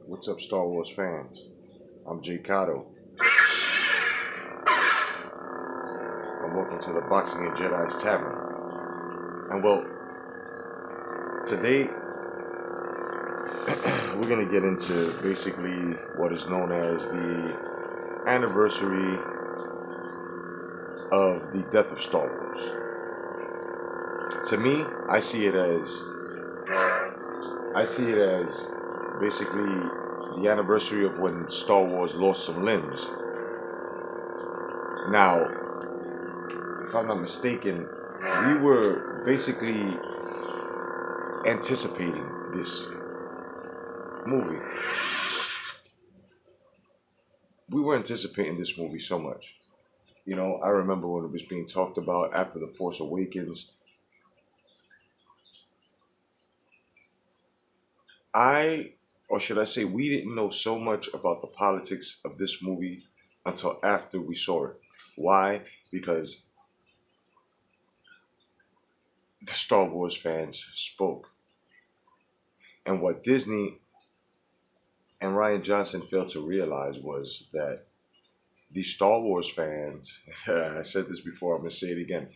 What's up, Star Wars fans? I'm Jay Cotto, and welcome to the Boxing and Jedi's Tavern. And well, today we're going to get into basically what is known as the anniversary of the death of Star Wars. To me, I see it as basically the anniversary of when Star Wars lost some limbs. Now, if I'm not mistaken, we were basically anticipating this movie. We were anticipating this movie so much. I remember when it was being talked about after The Force Awakens. Or should I say, we didn't know so much about the politics of this movie until after we saw it. Why? Because the Star Wars fans spoke. And what Disney and Ryan Johnson failed to realize was that the Star Wars fans, I said this before, I'm going to say it again.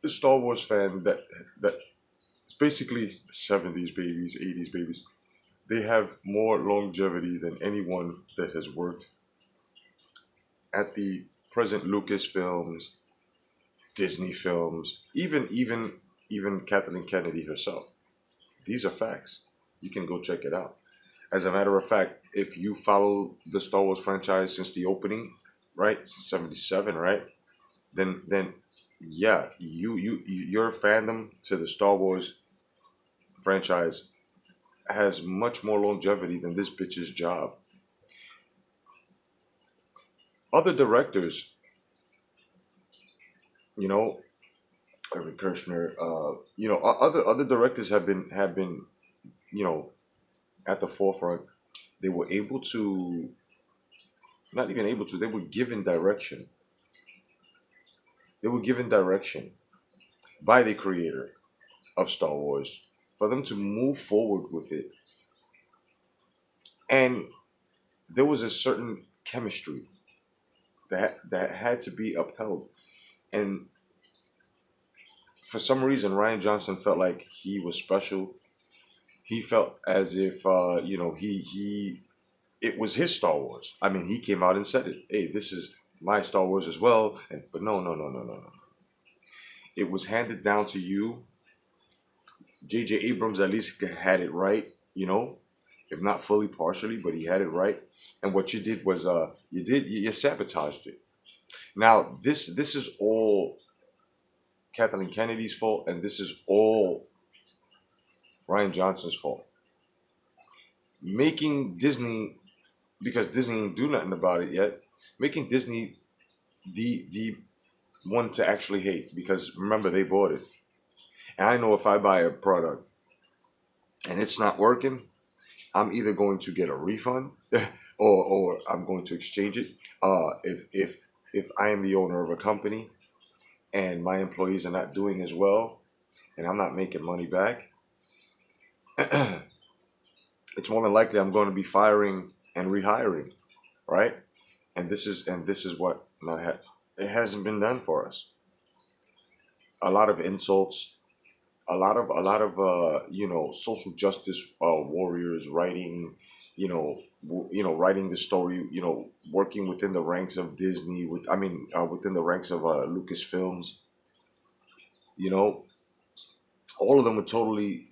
The Star Wars fan that it's basically 70s babies, 80s babies. They have more longevity than anyone that has worked at the present Lucasfilms, Disney films, even Kathleen Kennedy herself. These are facts. You can go check it out. As a matter of fact, if you follow the Star Wars franchise since the opening, right, since '77, right, then yeah, your fandom to the Star Wars franchise has much more longevity than this bitch's job. Other directors, you know, Irvin Kershner, other directors have been, you know, at the forefront. They were able to, not even able to, they were given direction. They were given direction by the creator of Star Wars for them to move forward with it. And there was a certain chemistry that had to be upheld. And for some reason, Ryan Johnson felt like he was special. He felt as if he it was his Star Wars. I mean, he came out and said it. Hey, this is my Star Wars as well. But no, no, no, no, no, no. It was handed down to you. J.J. Abrams at least had it right. If not fully, partially, but he had it right. And what you did was you sabotaged it. Now this is all Kathleen Kennedy's fault, and this is all Ryan Johnson's fault. Making Disney, because Disney ain't do nothing about it yet, making Disney the one to actually hate, because remember, they bought it. And I know if I buy a product and it's not working, I'm either going to get a refund or I'm going to exchange it. If I am the owner of a company and my employees are not doing as well and I'm not making money back, it's more than likely I'm going to be firing and rehiring, right? And this is what not it hasn't been done for us. A lot of insults, a lot of social justice warriors writing, writing the story, working within the ranks of Disney, within the ranks of Lucasfilms. You know, all of them were totally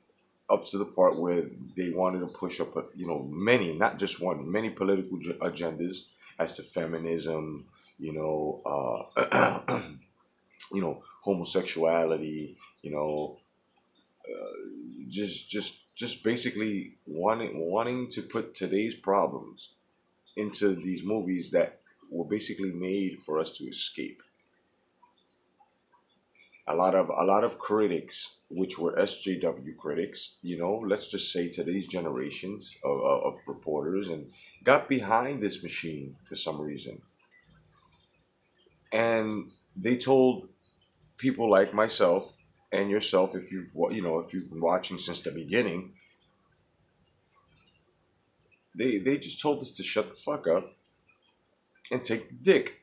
up to the part where they wanted to push up, many, not just one, many political agendas as to feminism, you know, homosexuality, just basically wanting to put today's problems into these movies that were basically made for us to escape. A lot of critics, which were SJW critics, let's just say today's generations of reporters, and got behind this machine for some reason, and they told people like myself and yourself, if you've been watching since the beginning, They just told us to shut the fuck up and take the dick.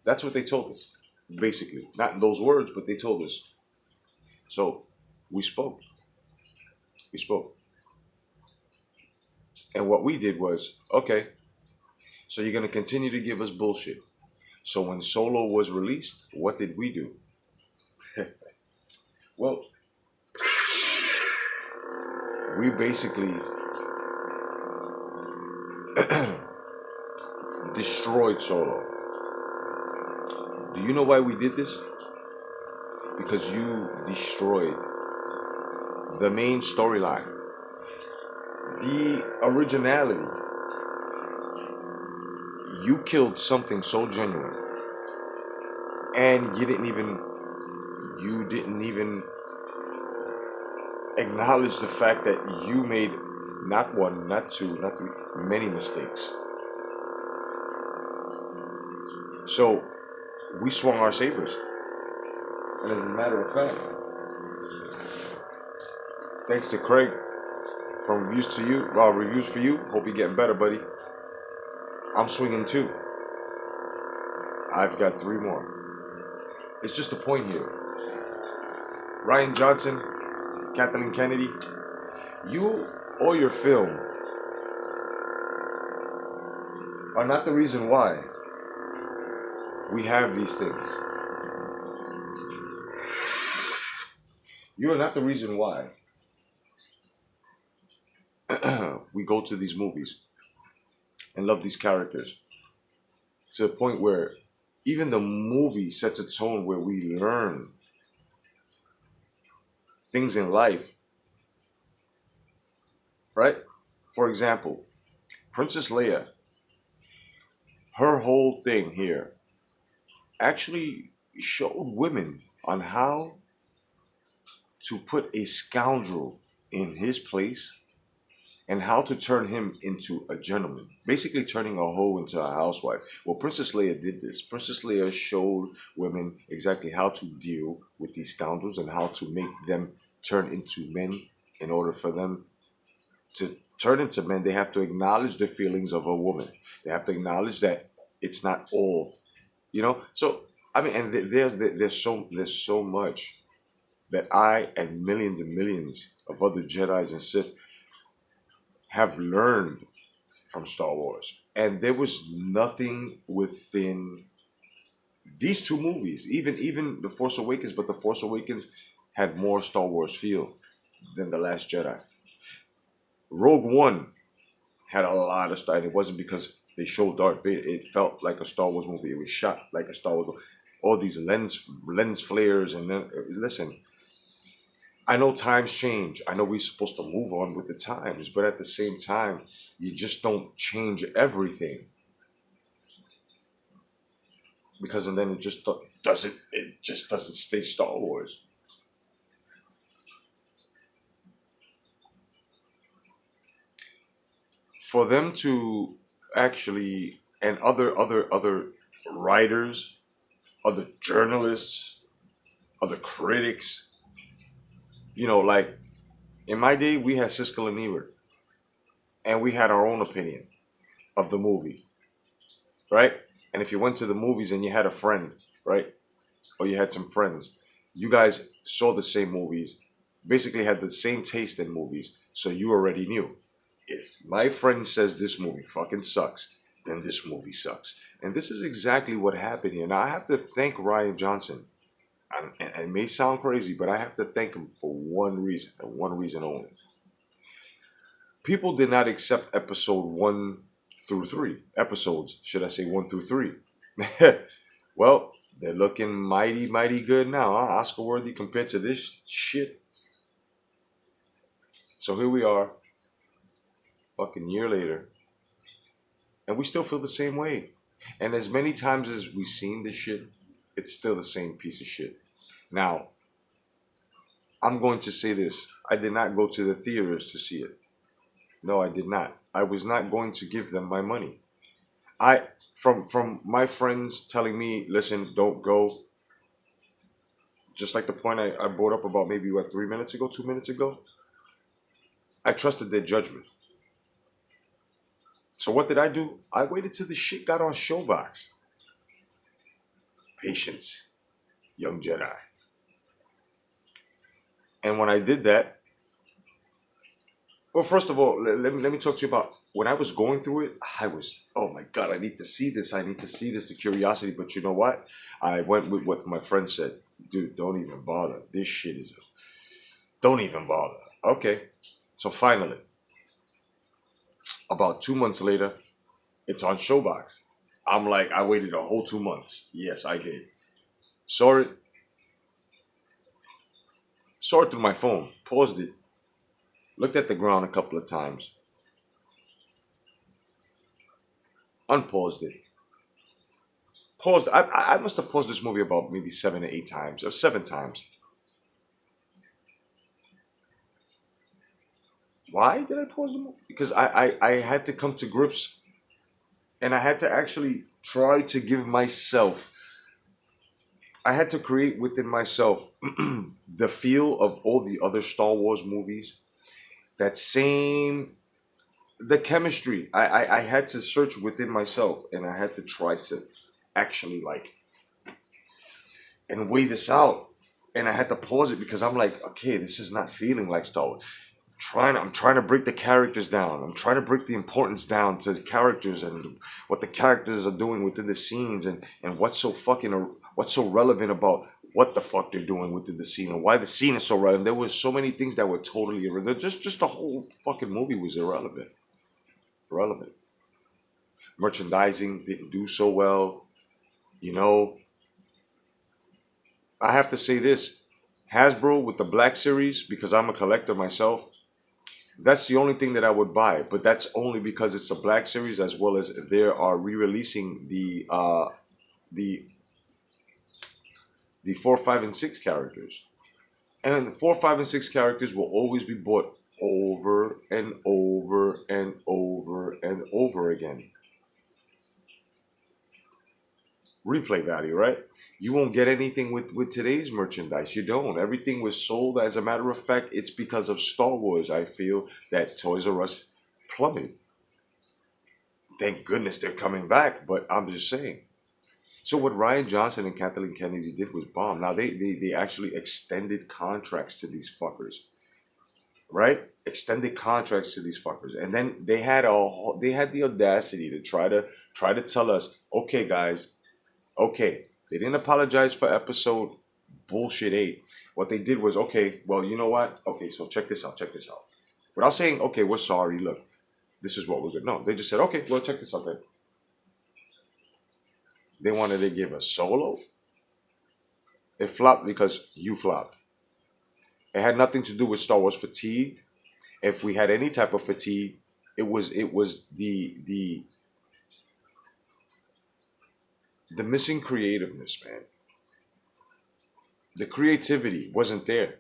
That's what they told us, basically. Not in those words, but they told us. So we spoke. We spoke. And what we did was, okay, so you're gonna continue to give us bullshit. So when Solo was released, what did we do? Well, we basically destroyed Solo. Do you know why we did this? Because you destroyed the main storyline, the originality. You killed something so genuine, and you didn't even acknowledge the fact that you made not one, not two, not three, many mistakes. So we swung our sabers, and as a matter of fact, thanks to Craig from reviews to you, reviews for you. Hope you're getting better, buddy. I'm swinging too. I've got three more. It's just a point here. Ryan Johnson, Kathleen Kennedy, you or your film are not the reason why we have these things. You are not the reason why we go to these movies and love these characters to the point where even the movie sets a tone where we learn things in life, right? For example, Princess Leia, her whole thing here actually showed women on how to put a scoundrel in his place and how to turn him into a gentleman, basically turning a hoe into a housewife. Well, Princess Leia did this. Princess Leia showed women exactly how to deal with these scoundrels and how to make them turn into men. In order for them to turn into men, they have to acknowledge the feelings of a woman. They have to acknowledge that it's not all, So I mean, and there's so much that I and millions of other Jedi's and Sith have learned from Star Wars. And there was nothing within these two movies, even The Force Awakens, but The Force Awakens had more Star Wars feel than The Last Jedi. Rogue One had a lot of Star, and it wasn't because they showed Darth Vader. It felt like a Star Wars movie. It was shot like a Star Wars movie. All these lens flares, and then listen. I know times change. I know we're supposed to move on with the times, but at the same time, you just don't change everything because and then it just doesn't stay Star Wars. For them to actually and other writers, other journalists, other critics, like in my day we had Siskel and Ebert, and we had our own opinion of the movie, right? And if you went to the movies and you had a friend, right, or you had some friends, you guys saw the same movies, basically had the same taste in movies, so you already knew. If my friend says this movie fucking sucks, then this movie sucks. And this is exactly what happened here. Now I have to thank Ryan Johnson. And it may sound crazy, but I have to thank him for one reason and one reason only. People did not accept episode one through three. Episodes, should I say one through three? Well, they're looking mighty, mighty good now, huh? Oscar worthy compared to this shit. So here we are, fucking year later, and we still feel the same way. And as many times as we've seen this shit, it's still the same piece of shit. Now, I'm going to say this. I did not go to the theaters to see it. No, I did not. I was not going to give them my money. I from my friends telling me, listen, don't go. Just like the point I brought up about maybe what 3 minutes ago, 2 minutes ago. I trusted their judgment. So what did I do? I waited till the shit got on Showbox. Patience, young Jedi. And when I did that, well, first of all, let me talk to you about when I was going through it. I was, oh my God, I need to see this. I need to see this, the curiosity. But you know what? I went with what my friend said. Dude, don't even bother. This shit is, don't even bother. Okay. So finally, about 2 months later, it's on Showbox. I'm like, I waited a whole 2 months. Yes, I did. Saw it, saw it through my phone, paused it, looked at the ground a couple of times, unpaused it, paused. I must have paused this movie about maybe 7 or 8 times, or 7 times. Why did I pause the movie? Because I had to come to grips, and I had to actually try to give myself, I had to create within myself the feel of all the other Star Wars movies. That same, the chemistry. I had to search within myself, and I had to try to actually like and weigh this out. And I had to pause it because I'm like, okay, this is not feeling like Star Wars. I'm trying to break the characters down. I'm trying to break the importance down to the characters and what the characters are doing within the scenes, and what's so relevant about what the fuck they're doing within the scene and why the scene is so relevant. There was so many things that were totally irrelevant. Just the whole fucking movie was irrelevant. Merchandising didn't do so well. You know, I have to say this: Hasbro with the Black Series, because I'm a collector myself. That's the only thing that I would buy, but that's only because it's a Black Series, as well as they are re-releasing the the 4, 5, and 6 characters, and the 4, 5, and 6 characters will always be bought over and over and over and over again. Replay value, right? You won't get anything with today's merchandise. You don't. Everything was sold. As a matter of fact, it's because of Star Wars. I feel that Toys R Us plummeted. Thank goodness they're coming back, but I'm just saying. So what Ryan Johnson and Kathleen Kennedy did was bomb. Now they actually extended contracts to these fuckers, right? Extended contracts to these fuckers, and then they had the audacity to try to tell us, okay, guys, okay, they didn't apologize for episode bullshit 8. What they did was, okay, well, you know what? Okay, so check this out. Without saying, okay, we're sorry, look, this is what we're good. No, they just said, okay, well, check this out then. They wanted to give a solo. It flopped because you flopped. It had nothing to do with Star Wars fatigue. If we had any type of fatigue, it was the missing creativeness, man. The creativity wasn't there.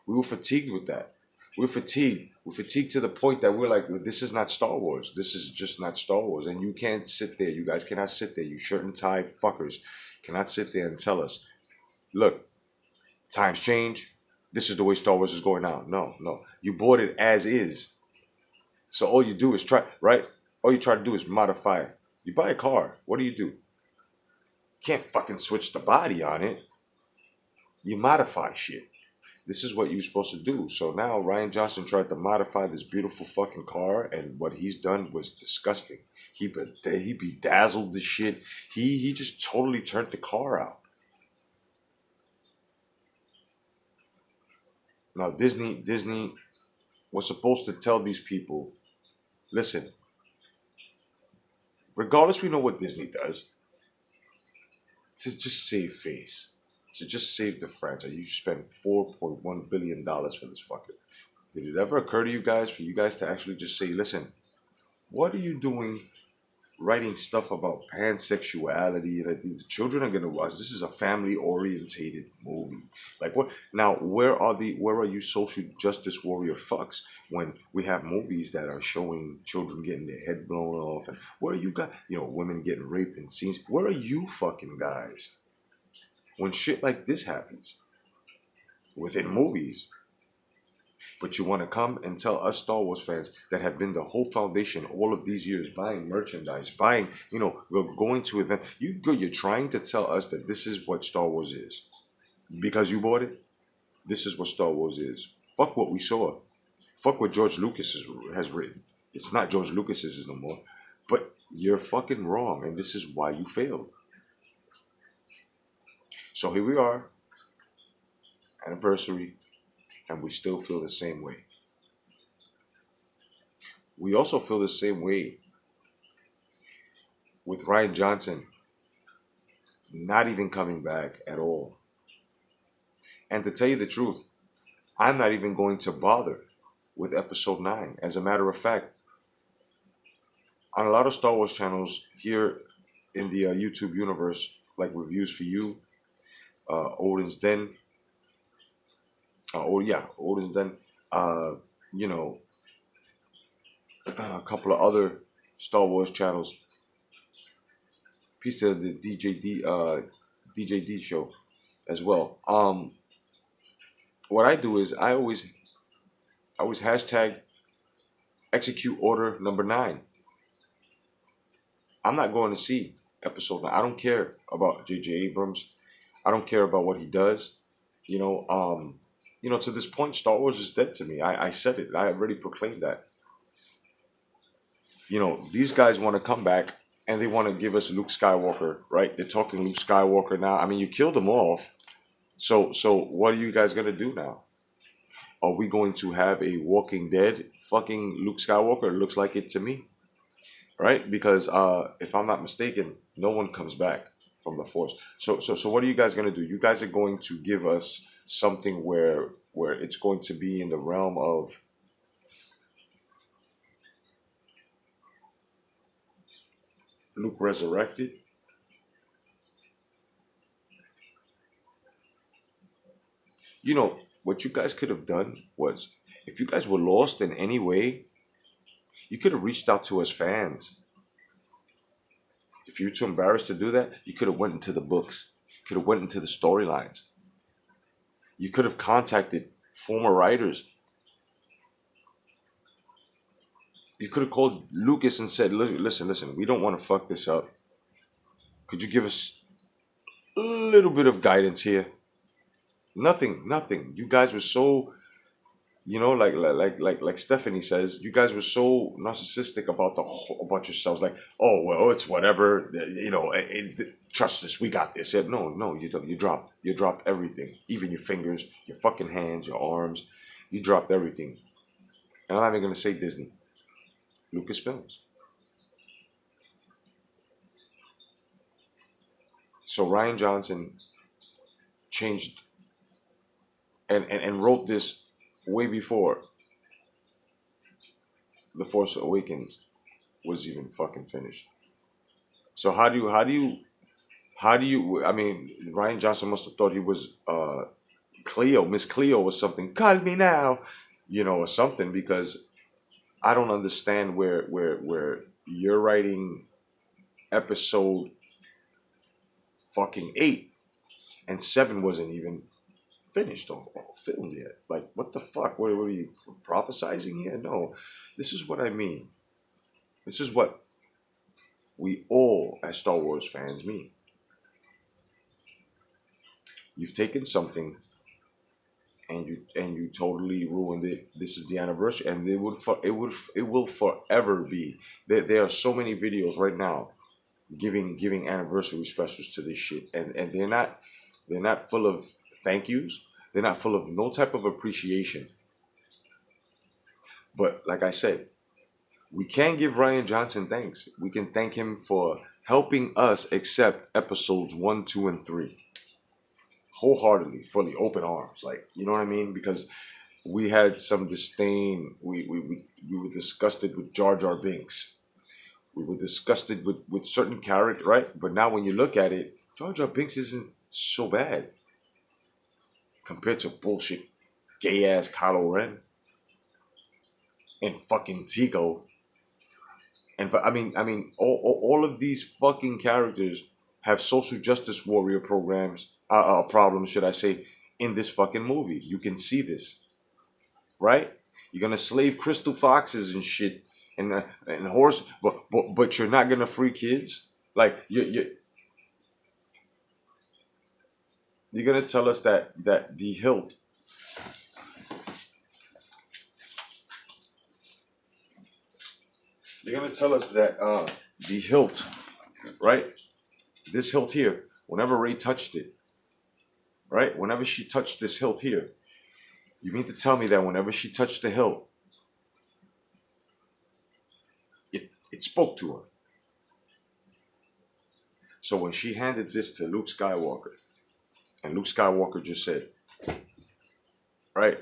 We were fatigued with that. We're fatigued. We're fatigued to the point that we're like, this is not Star Wars. This is just not Star Wars. And you can't sit there. You guys cannot sit there. You shirt and tie fuckers cannot sit there and tell us, look, times change. This is the way Star Wars is going now. No, no. You bought it as is. So all you do is try, right? All you try to do is modify it. You buy a car. What do? You can't fucking switch the body on it. You modify shit. This is what you're supposed to do. So now Ryan Johnson tried to modify this beautiful fucking car, and what he's done was disgusting. He bedazzled the shit. He just totally turned the car out. Now Disney was supposed to tell these people, listen, regardless we know what Disney does, to just save face, to just save the franchise. You spend $4.1 billion for this fucker. Did it ever occur to you guys for you guys to actually just say, listen, what are you doing writing stuff about pansexuality that the children are gonna watch? This is a family orientated movie. Like what now, where are you social justice warrior fucks when we have movies that are showing children getting their head blown off, and where are you guys, women getting raped in scenes? Where are you fucking guys when shit like this happens within movies? But you want to come and tell us Star Wars fans that have been the whole foundation all of these years, buying merchandise, buying, going to events. You're trying to tell us that this is what Star Wars is because you bought it. This is what Star Wars is. Fuck what we saw. Fuck what George Lucas has written. It's not George Lucas's no more. But you're fucking wrong, and this is why you failed. So here we are, anniversary, and we still feel the same way. We also feel the same way with Ryan Johnson not even coming back at all. And to tell you the truth, I'm not even going to bother with episode 9. As a matter of fact, on a lot of Star Wars channels here in the YouTube universe, like Reviews for You, Odin's Den, Odin's Den, uh, you know, a couple of other Star Wars channels, piece of the DJD show as well. What I do is I always hashtag execute order number 9. I'm not going to see episode 9. I don't care about J.J. Abrams. I don't care about what he does. You know, to this point, Star Wars is dead to me. I said it. I already proclaimed that. These guys want to come back and they want to give us Luke Skywalker, right? They're talking Luke Skywalker now. I mean, you killed him off. So what are you guys gonna do now? Are we going to have a Walking Dead fucking Luke Skywalker? It looks like it to me, right? Because if I'm not mistaken, no one comes back from the Force. So what are you guys gonna do? You guys are going to give us something where it's going to be in the realm of Luke resurrected. What you guys could have done was, if you guys were lost in any way, you could have reached out to us fans. If you're too embarrassed to do that, you could have went into the books. You could have went into the storylines. You could have contacted former writers. You could have called Lucas and said, listen, we don't want to fuck this up. Could you give us a little bit of guidance here? Nothing. You guys were so, like Stephanie says, you guys were so narcissistic about yourselves. Like, oh well, it's whatever. Trust us, we got this. Yeah, no, you dropped everything, even your fingers, your fucking hands, your arms. You dropped everything. And I'm not even gonna say Disney, Lucasfilms. So Ryan Johnson changed and wrote this way before The Force Awakens was even fucking finished. So how do you I mean, Ryan Johnson must have thought he was Cleo, Miss Cleo or something. Call me now, or something, because I don't understand where you're writing episode fucking 8 and 7 wasn't even finished or filmed yet. Like, what the fuck? What are you prophesizing here? No, this is what I mean. This is what we all, as Star Wars fans, mean. You've taken something and you totally ruined it. This is the anniversary, and it will forever be. There are so many videos right now giving anniversary specials to this shit, and they're not full of thank yous. They're not full of no type of appreciation. But like I said, we can give Ryan Johnson thanks. We can thank him for helping us accept episodes 1, 2, and 3 wholeheartedly, fully, open arms. Like, you know what I mean? Because we had some disdain. We were disgusted with Jar Jar Binks. We were disgusted with certain characters, right? But now when you look at it, Jar Jar Binks isn't so bad compared to bullshit gay ass Kylo Ren and fucking Tico. And I mean, all of these fucking characters have social justice warrior problems, should I say, in this fucking movie. You can see this. right? You're gonna slave crystal foxes and shit, and horse, but you're not gonna free kids. Like you're gonna tell us that the hilt. You're gonna tell us that the hilt, right? This hilt here. Whenever Ray touched it, right? Whenever she touched this hilt here, you mean to tell me that whenever she touched the hilt, it spoke to her. So when she handed this to Luke Skywalker, and Luke Skywalker just said, right,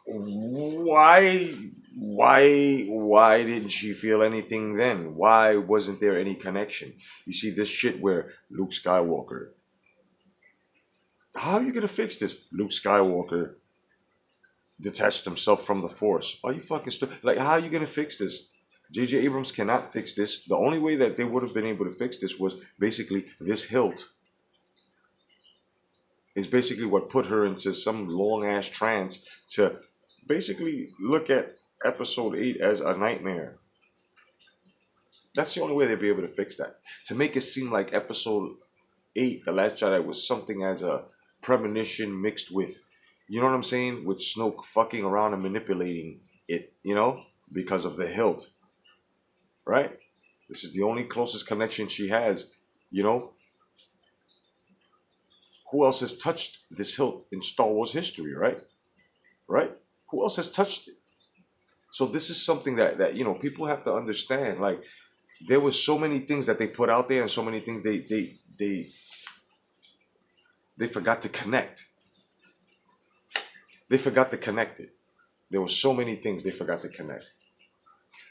why why didn't she feel anything then? Why wasn't there any connection? You see this shit where Luke Skywalker, how are you gonna fix this? Luke Skywalker detached himself from the Force. Are you fucking stupid? Like, how are you gonna fix this? J.J. Abrams cannot fix this. The only way that they would have been able to fix this was basically this hilt is basically what put her into some long ass trance to basically look at episode 8 as a nightmare. That's the only way they'd be able to fix that. To make it seem like episode 8, The Last Jedi, was something as a premonition mixed with, you know what I'm saying? With Snoke fucking around and manipulating it, because of the hilt, right? This is the only closest connection she has, you know? Who else has touched this hilt in Star Wars history, right? Right? Who else has touched it? So this is something that people have to understand. Like, there were so many things that they put out there and so many things they forgot to connect. They forgot to connect it. There were so many things they forgot to connect.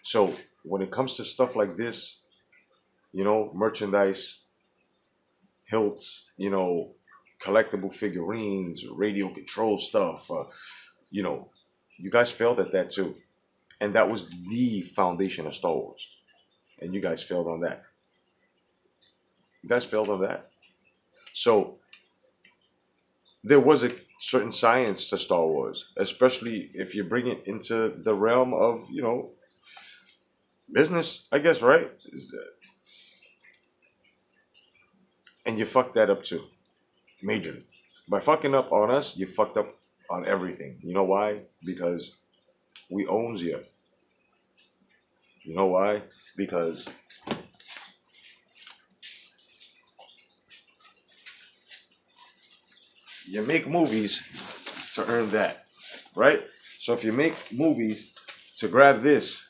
So when it comes to stuff like this, merchandise, hilts, collectible figurines, radio control stuff, you guys failed at that too. And that was the foundation of Star Wars. And you guys failed on that. You guys failed on that. So there was a certain science to Star Wars, especially if you bring it into the realm of, business, I guess, right? And you fucked that up too, majorly. By fucking up on us, you fucked up on everything. You know why? Because we owns you. You know why? Because you make movies to earn that, right? So if you make movies to grab this,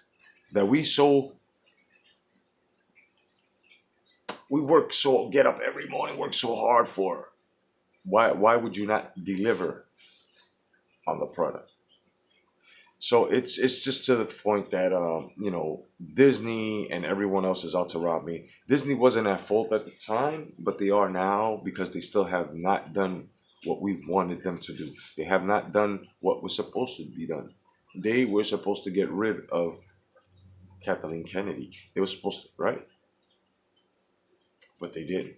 that we get up every morning, work so hard for, why would you not deliver on the product? So it's just to the point that Disney and everyone else is out to rob me. Disney wasn't at fault at the time, but they are now because they still have not done what we wanted them to do. They have not done what was supposed to be done. They were supposed to get rid of Kathleen Kennedy. They were supposed to, right? But they didn't.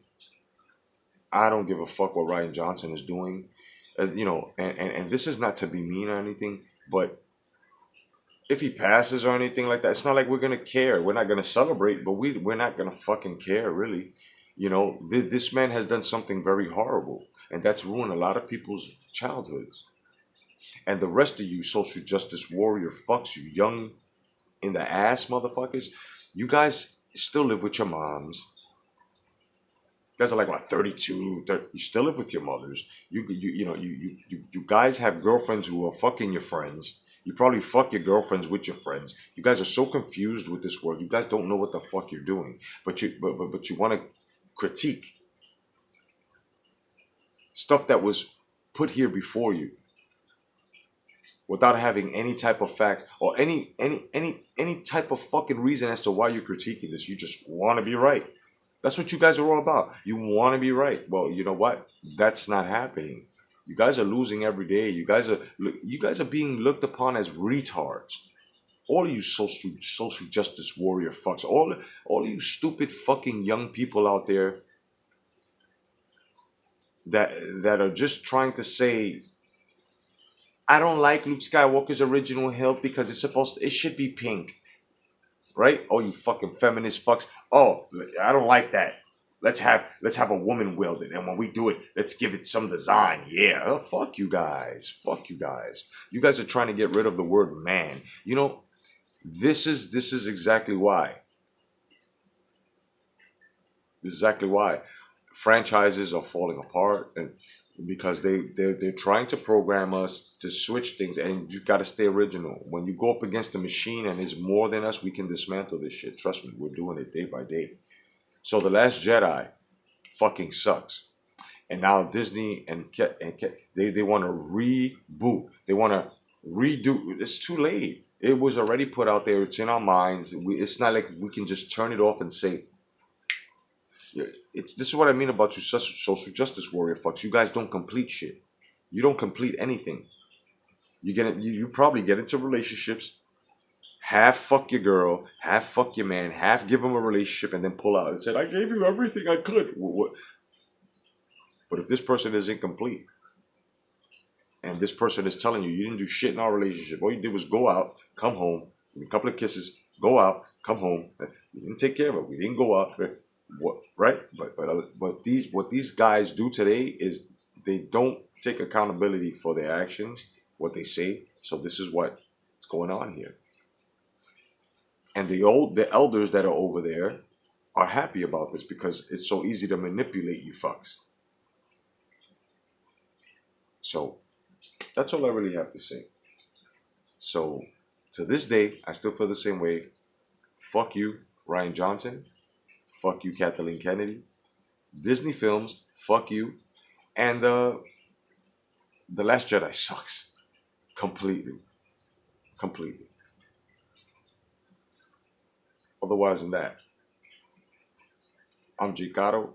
I don't give a fuck what Ryan Johnson is doing. And this is not to be mean or anything, but if he passes or anything like that, it's not like we're gonna care. We're not gonna celebrate, but we're not gonna fucking care, really. This man has done something very horrible, and that's ruined a lot of people's childhoods. And the rest of you social justice warrior fucks, you young in the ass motherfuckers, you guys still live with your moms. You guys are like what, 32, 30, you still live with your mothers. You guys have girlfriends who are fucking your friends. You probably fuck your girlfriends with your friends. You guys are so confused with this world. You guys don't know what the fuck you're doing. But you want to critique stuff that was put here before you without having any type of facts or any type of fucking reason as to why you're critiquing this. You just want to be right. That's what you guys are all about. You want to be right. Well, you know what? That's not happening. You guys are losing every day. You guys are being looked upon as retards. All of you social justice warrior fucks. All of you stupid fucking young people out there. that are just trying to say, I don't like Luke Skywalker's original hilt because it should be pink, right? Oh, you fucking feminist fucks. Oh, I don't like that. Let's have a woman wield it, and when we do it, let's give it some design. Yeah, fuck you guys. Fuck you guys. You guys are trying to get rid of the word man. You know, this is exactly why. This is exactly why franchises are falling apart, and because they're trying to program us to switch things, and you got to stay original. When you go up against the machine and it's more than us, we can dismantle this shit. Trust me, we're doing it day by day. So the Last Jedi fucking sucks, and now Disney they want to reboot. They want to redo. It's too late. It was already put out there. It's in our minds. It's not like we can just turn it off and say, yeah, it's this is what I mean about you social justice warrior fucks. You guys don't complete shit. You don't complete anything. You probably get into relationships, half fuck your girl, half fuck your man, half give him a relationship, and then pull out and said, "I gave you everything I could." But if this person is incomplete, and this person is telling you you didn't do shit in our relationship, all you did was go out, come home, give me a couple of kisses, go out, come home. We didn't take care of it. We didn't go out. What right? But these what these guys do today is they don't take accountability for their actions, what they say. So this is what's going on here. And the elders that are over there are happy about this because it's so easy to manipulate you fucks. So that's all I really have to say. So to this day, I still feel the same way. Fuck you, Ryan Johnson. Fuck you, Kathleen Kennedy. Disney films, fuck you. And The Last Jedi sucks. Completely. Completely. Otherwise than that, I'm Gicaro.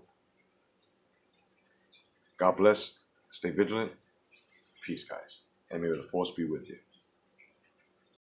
God bless. Stay vigilant. Peace, guys. And may the force be with you.